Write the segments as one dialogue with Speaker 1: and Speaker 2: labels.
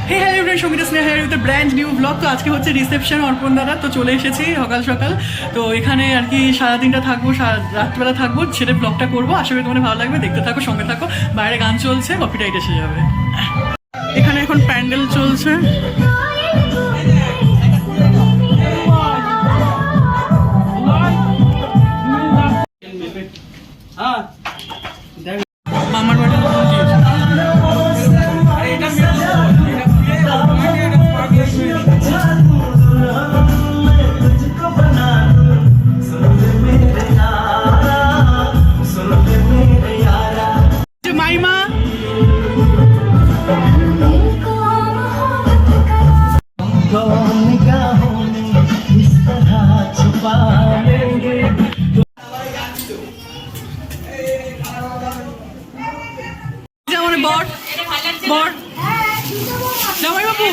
Speaker 1: Hey hello everyone, Sangeeta Sneha with brand new blog. তো আজকে হচ্ছে রিসেপশন অর্পণ দাদা, তো চলে এসেছি সকাল সকাল। তো এখানে আর কি সারাদিনটা থাকবো, রাত্রিবেলা থাকবো, ছেড়ে ব্লগটা করবো। আশা করি তোমাদের ভালো লাগবে, দেখতে থাকো, সঙ্গে থাকো। বাইরে গান চলছে, কপিরাইট এসে যাবে। এখানে এখন প্যান্ডেল চলছে। মামার বাড়ি মাইমা বর বর জামাইবাবু,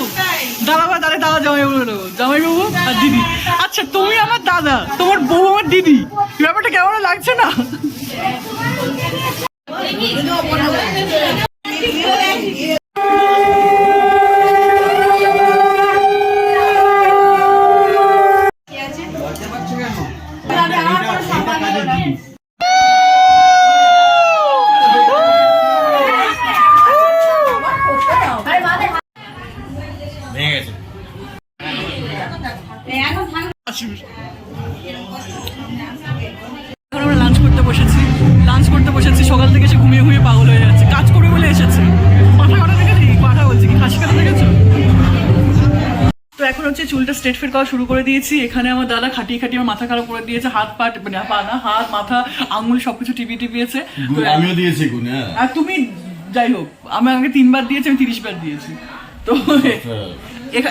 Speaker 1: দাদা জামাইবাবু, জামাইবাবু আর দিদি। আচ্ছা তুমি আমার দাদা, তোমার বউ আমার দিদি, ব্যাপারটা কেমন লাগছে না? এখন আমরা লাঞ্চ করতে বসেছি। সকাল থেকে সে ঘুমিয়ে ঘুমিয়ে পাগল হয়ে যাচ্ছে। কাজ করবে বলে এসেছে। পাঠা কাটা দেখেছি, পাঠা বলছি কি খাসি কাটা দেখেছো? তো এখন হচ্ছে চুলটা স্ট্রেট ফেট করা শুরু করে দিয়েছি। এখানে আমার দাদা খাটিয়ে আমার মাথা খারাপ করে দিয়েছে। হাত পা না, হাত মাথা আঙুল সবকিছু টিপিয়েছে।
Speaker 2: আমিও দিয়েছি।
Speaker 1: আর তুমি যাই হোক, আমি আমাকে 3 বার দিয়েছি, আমি 30 বার দিয়েছি। তো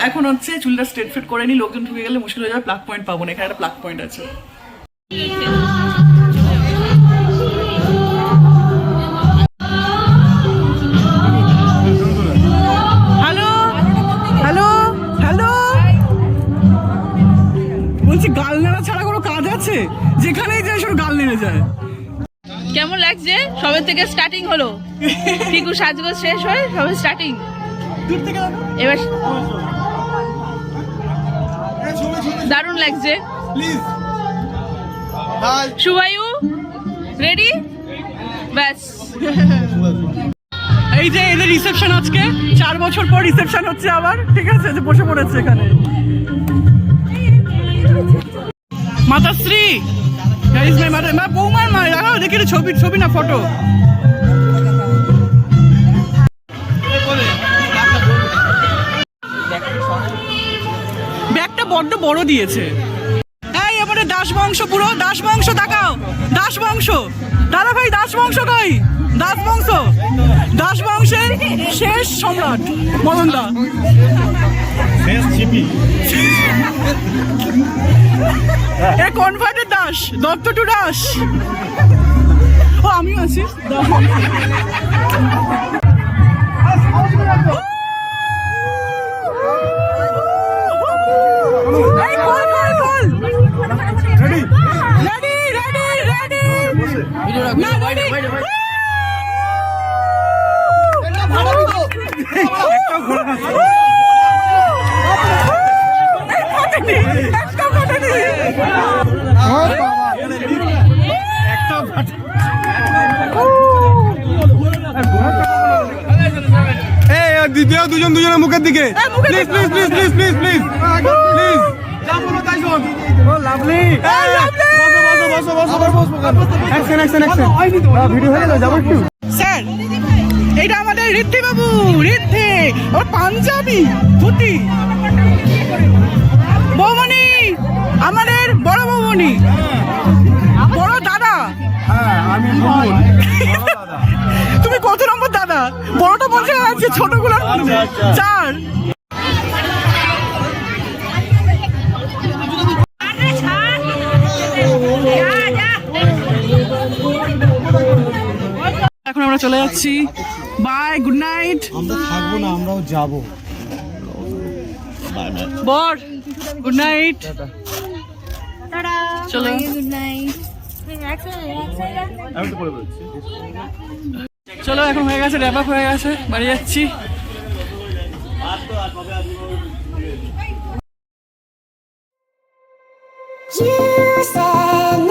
Speaker 1: এখন হচ্ছে চুলটা স্ট্রেট ফেট করে নি। লোকজন ঢুকে গেলে মুশকিল হয়ে যাবে, প্লাগ পয়েন্ট পাবো না। এখানে একটা প্লাগ পয়েন্ট আছে। হ্যালো হ্যালো হ্যালো, বলছি গাল নেড়া ছাড়া কোনো কাজ আছে? যেখানেই যায় শুধু গাল নেড়ে যায়।
Speaker 3: কেমন লাগছে? সবে থেকে স্টার্টিং হলো, পিকু সাজগোজ শেষ হয়ে সবে স্টার্টিং। এবার দারুণ লাগছে। শুভায়ু রেডি? ব্যাস,
Speaker 1: এই যে এদের রিসেপশন আজকে 4 বছর পর রিসেপশন হচ্ছে আবার। ঠিক আছে, যে বসে পড়েছে এখানে মাতাশ্রী, বৌমার মা। রাখাও দেখি ছবি না ফটো। ব্যাগটা বড্ড বড় দিয়েছে। এই এবারে দাস বংশ, পুরো দাস বংশ দেখাও। দাস বংশ, দাদা ভাই দাস বংশ কই? দাস বংশের শেষ সম্রাট মদনদা। A converted Das, Dutta to Das. ও আমিও আছি।
Speaker 4: দ্বিতীয় দুজনের মুখের দিকে please please please please please please please. ও লাভলি, বসো বসো বসো। অ্যাকশন ভিডিও হয়ে গেল, যাবো একটু।
Speaker 1: স্যার এইটা আমাদের ঋদ্ধি বাবু, ঋদ্ধি ওর পাঞ্জাবি ধুতি। বৌমনি, আমাদের বড় বৌমনি, বড় দাদা।
Speaker 4: হ্যাঁ আমি
Speaker 1: তুমি কত নম্বর দাদা? বড়টা বলছে আছে, ছোটগুলো 4। এখন আমরা চলে যাচ্ছি। Bye, good night.
Speaker 4: আমরা থাকবো না, আমরাও যাবো।
Speaker 1: বর গুড নাইট। চলো
Speaker 3: গুড নাইট।
Speaker 1: চলো এখন হয়ে গেছে, র্যাপ আপ হয়ে গেছে, বাড়ি যাচ্ছি।
Speaker 2: You said